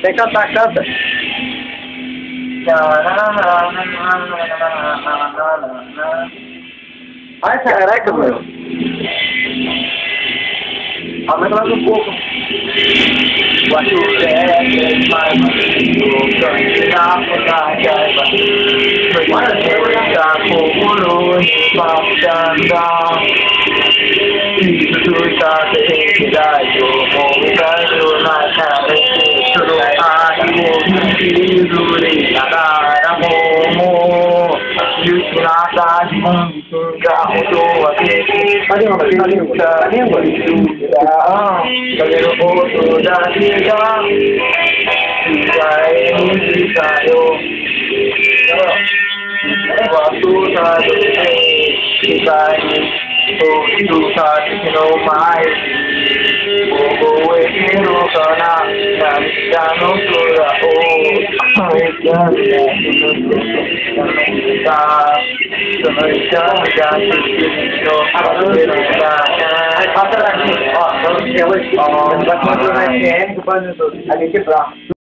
Quer cantar, canta. Ai, caraca, meu. Aumenta mais um pouco. Quando desce mais um cantar na raiva. Mas eu já como passando. Isso tá felicidade. O mundo caiu na cara. Tudo aí, filho de nada, amor. Isso na tarde, carro do aqui. Cadê o língua? Cadê o rosto da vida? Fica aí, música, eu gosto da gente. Fica aí, tu sabe que não mais. Vou aqui no canal, na vida não sou Aí passa daqui, ó, vamos ter hoje, ó, vai continuar na FM, a gente vai